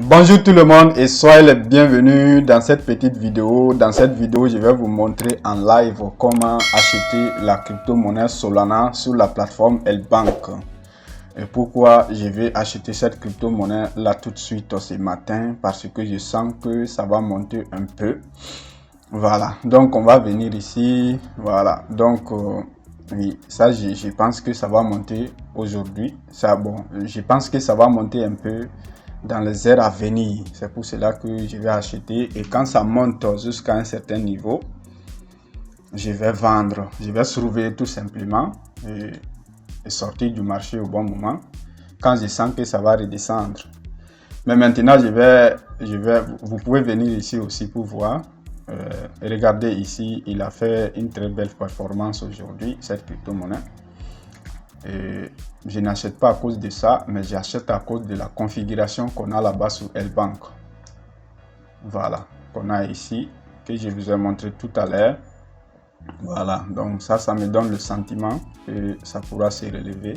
Bonjour tout le monde et soyez les bienvenus dans cette petite vidéo. Dans cette vidéo, je vais vous montrer en live comment acheter la crypto-monnaie Solana sur la plateforme L-Bank. Et pourquoi je vais acheter cette crypto-monnaie là tout de suite ce matin? Parce que je sens que ça va monter un peu. Voilà, donc on va venir ici. Voilà, donc oui, ça je pense que ça va monter aujourd'hui. Je pense que ça va monter un peu dans les heures à venir. C'est pour cela que je vais acheter et quand ça monte jusqu'à un certain niveau, je vais vendre. Je vais surveiller tout simplement et sortir du marché au bon moment quand je sens que ça va redescendre. Mais maintenant, vous pouvez venir ici aussi pour voir. Regardez ici, il a fait une très belle performance aujourd'hui, cette crypto-monnaie. Et je n'achète pas à cause de ça, mais j'achète à cause de la configuration qu'on a là-bas sur L-Bank. Voilà, qu'on a ici, que je vous ai montré tout à l'heure. Voilà, donc ça me donne le sentiment que ça pourra se relever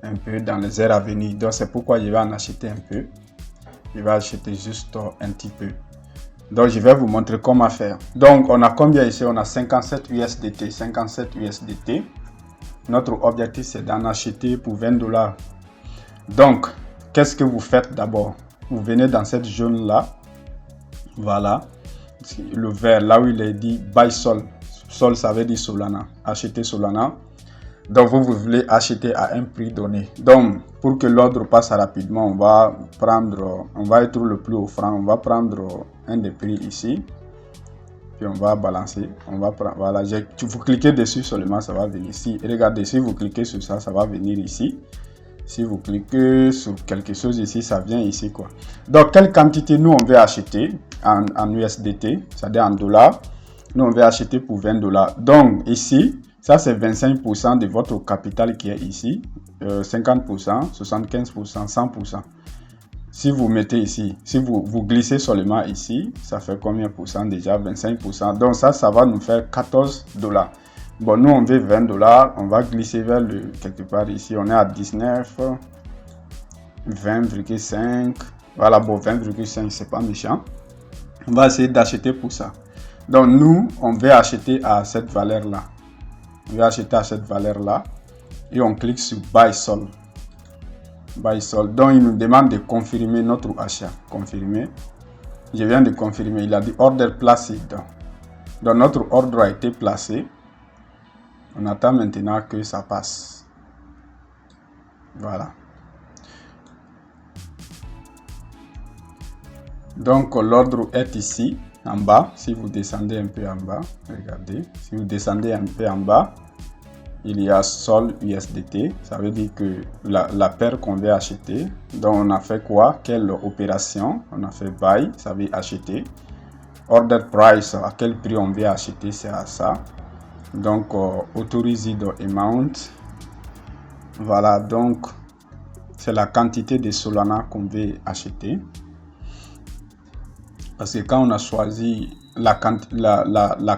un peu dans les heures à venir. Donc c'est pourquoi je vais en acheter un peu. Je vais acheter juste un petit peu. Donc je vais vous montrer comment faire. Donc on a combien ici? On a 57 USDT. 57 USDT. Notre objectif, c'est d'en acheter pour 20 $. Donc, qu'est-ce que vous faites d'abord? Vous venez dans cette zone-là. Voilà. Le vert, là où il est dit Buy Sol. Sol, ça veut dire Solana. Acheter Solana. Donc, vous voulez acheter à un prix donné. Donc, pour que l'ordre passe rapidement, on va être le plus offrant. On va prendre un des prix ici. Puis on va balancer, on va prendre, voilà, vous cliquez dessus seulement, ça va venir ici. Et regardez, si vous cliquez sur ça, ça va venir ici. Si vous cliquez sur quelque chose ici, ça vient ici quoi. Donc quelle quantité nous on veut acheter en USDT, c'est-à-dire en dollars. Nous on veut acheter pour 20 $. Donc ici, ça c'est 25% de votre capital qui est ici, 50%, 75%, 100%. Si vous mettez ici, si vous glissez seulement ici, ça fait combien pour cent déjà? 25%. Donc ça va nous faire 14 $. Bon, nous on veut 20 $. On va glisser vers quelque part ici. On est à 19, 20,5. Voilà, bon, 20,5, c'est pas méchant. On va essayer d'acheter pour ça. Donc nous, on veut acheter à cette valeur-là. On veut acheter à cette valeur-là. Et on clique sur Buy Sol. Buy Sol. Donc il nous demande de confirmer notre achat. Confirmer. Je viens de confirmer. Il a dit Order placed. Donc notre ordre a été placé. On attend maintenant que ça passe. Voilà. Donc l'ordre est ici en bas. Si vous descendez un peu en bas, regardez. Si vous descendez un peu en bas, il y a Sol USDT, ça veut dire que la paire qu'on veut acheter. Donc on a fait quoi? Quelle opération? On a fait Buy, ça veut acheter. Order Price, à quel prix on veut acheter, c'est à ça. Donc Authorized Amount. Voilà, donc c'est la quantité de Solana qu'on veut acheter. Parce que quand on a choisi la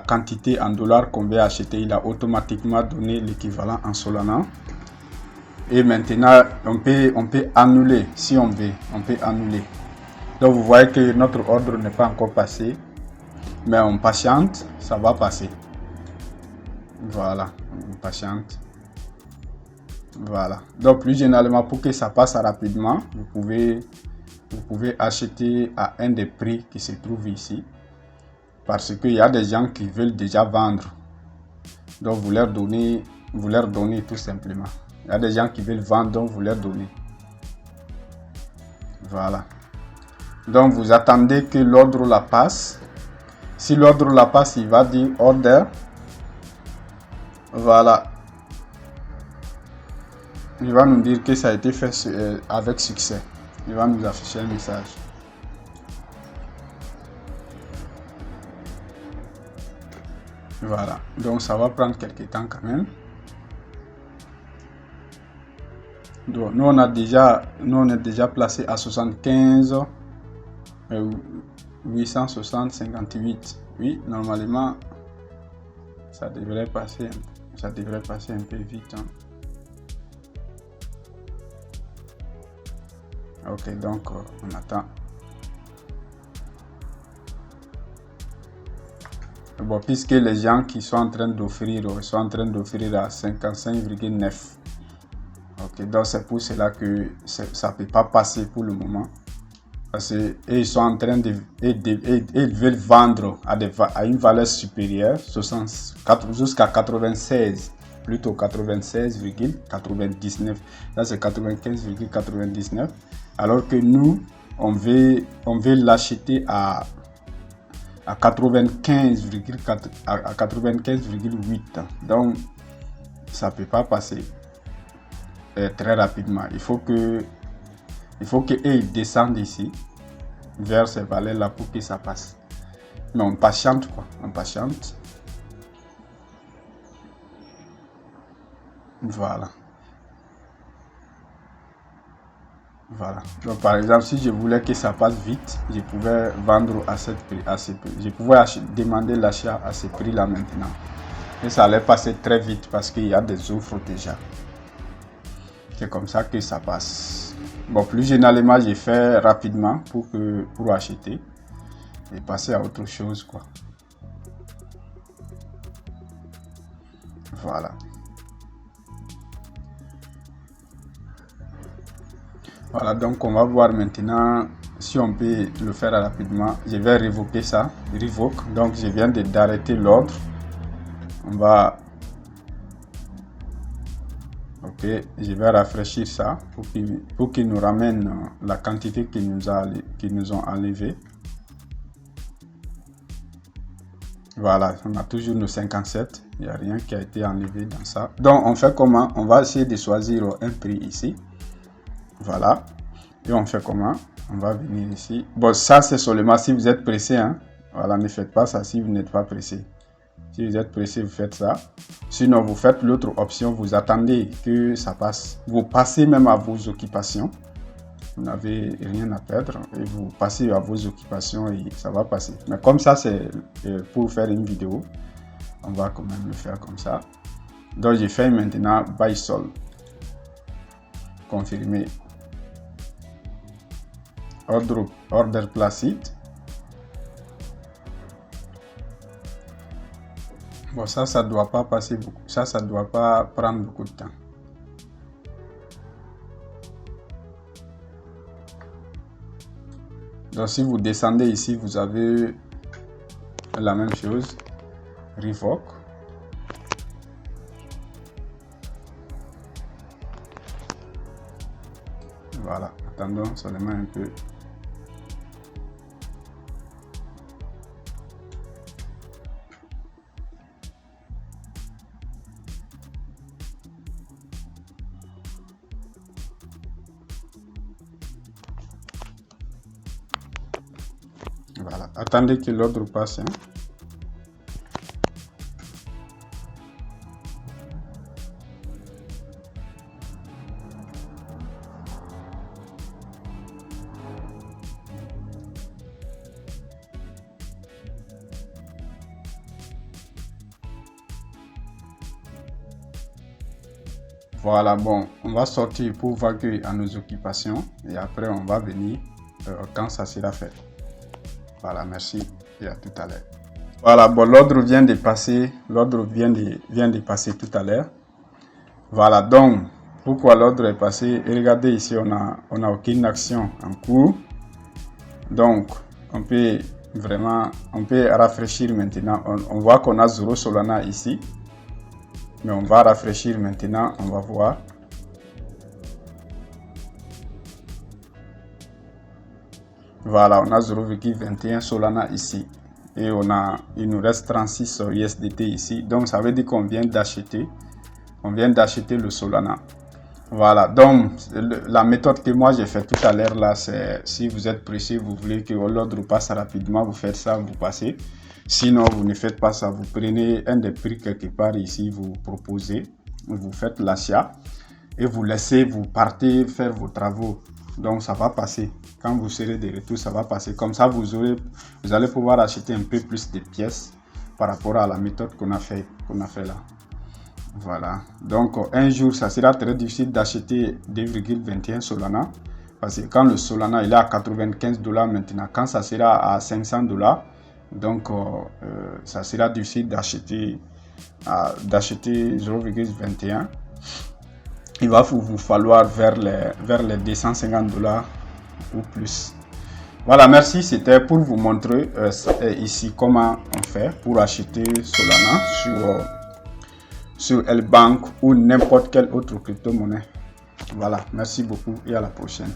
quantité en dollars qu'on veut acheter, il a automatiquement donné l'équivalent en Solana. Et maintenant, on peut annuler si on veut. On peut annuler. Donc vous voyez que notre ordre n'est pas encore passé. Mais on patiente, ça va passer. Voilà, on patiente. Voilà. Donc plus généralement, pour que ça passe rapidement, vous pouvez acheter à un des prix qui se trouve ici. Parce qu'il y a des gens qui veulent déjà vendre. Donc vous leur donnez tout simplement. Il y a des gens qui veulent vendre, donc vous leur donnez. Voilà. Donc vous attendez que l'ordre la passe. Si l'ordre la passe, il va dire order. Voilà. Il va nous dire que ça a été fait avec succès. Il va nous afficher un message. Voilà, donc ça va prendre quelques temps quand même. Donc nous on est déjà placé à 75 860 58. Oui, normalement ça devrait passer un peu vite. Ok, donc on attend. Bon, puisque les gens qui sont en train d'offrir à 55,9. Ok, donc c'est pour cela que ça ne peut pas passer pour le moment. Parce qu'ils sont en train ils veulent vendre à une valeur supérieure, jusqu'à 96, plutôt 96,99. Là, c'est 95,99. Alors que nous, on veut l'acheter à 95,8. Donc, ça ne peut pas passer très rapidement. Il faut qu'ils descendent ici vers ces valeurs là pour que ça passe. Mais on patiente quoi, on patiente. Voilà. Donc par exemple, si je voulais que ça passe vite, je pouvais vendre à ce prix. Je pouvais demander l'achat à ce prix là maintenant. Et ça allait passer très vite parce qu'il y a des offres déjà. C'est comme ça que ça passe. Bon, plus généralement, j'ai fait rapidement pour acheter et passer à autre chose, quoi. Voilà. Voilà, donc on va voir maintenant si on peut le faire rapidement. Je vais révoquer ça, revoke. Donc je viens d'arrêter l'ordre. On va... Ok, je vais rafraîchir ça pour qu'il nous ramène la quantité qu'ils nous ont enlevé. Voilà, on a toujours nos 57. Il n'y a rien qui a été enlevé dans ça. Donc on fait comment? On va essayer de choisir un prix ici. Voilà. Et on fait comment? On va venir ici. Bon, ça c'est seulement si vous êtes pressé. Hein? Voilà, ne faites pas ça si vous n'êtes pas pressé. Si vous êtes pressé, vous faites ça. Sinon, vous faites l'autre option. Vous attendez que ça passe. Vous passez même à vos occupations. Vous n'avez rien à perdre. Et vous passez à vos occupations et ça va passer. Mais comme ça, c'est pour faire une vidéo. On va quand même le faire comme ça. Donc, j'ai fait maintenant Buy Sold. Confirmer. Order placed. Bon, ça doit pas passer beaucoup. Ça doit pas prendre beaucoup de temps. Donc, si vous descendez ici, vous avez la même chose. Revoke. Voilà. Attendons seulement un peu. Voilà, attendez que l'ordre passe. Hein. Voilà, bon, on va sortir pour vaguer à nos occupations et après on va venir quand ça sera fait. Voilà, merci et à tout à l'heure. Voilà, bon, l'ordre vient de passer, vient de passer tout à l'heure. Voilà, donc, pourquoi l'ordre est passé? Et regardez ici, on a aucune action en cours. Donc, on peut rafraîchir maintenant. On voit qu'on a 0 Solana ici. Mais on va rafraîchir maintenant, on va voir. Voilà, on a 0,21 Solana ici. Et il nous reste 36 USDT ici. Donc ça veut dire qu'on vient d'acheter. On vient d'acheter le Solana. Voilà, donc la méthode que moi j'ai fait tout à l'heure là, c'est si vous êtes pressé, vous voulez que l'ordre passe rapidement, vous faites ça, vous passez. Sinon, vous ne faites pas ça, vous prenez un des prix quelque part ici, vous proposez, vous faites l'achat et vous laissez, vous partez faire vos travaux. Donc ça va passer. Quand vous serez de retour, ça va passer. Comme ça, vous allez pouvoir acheter un peu plus de pièces par rapport à la méthode qu'on a fait là. Voilà. Donc un jour, ça sera très difficile d'acheter 2,21 Solana. Parce que quand le Solana il est à 95 $, maintenant, quand ça sera à 500 $, donc ça sera difficile d'acheter 0,21. Il va vous falloir vers les 250 $ ou plus. Voilà, merci. C'était pour vous montrer ici comment on fait pour acheter Solana sur L-Bank ou n'importe quelle autre crypto-monnaie. Voilà, merci beaucoup et à la prochaine.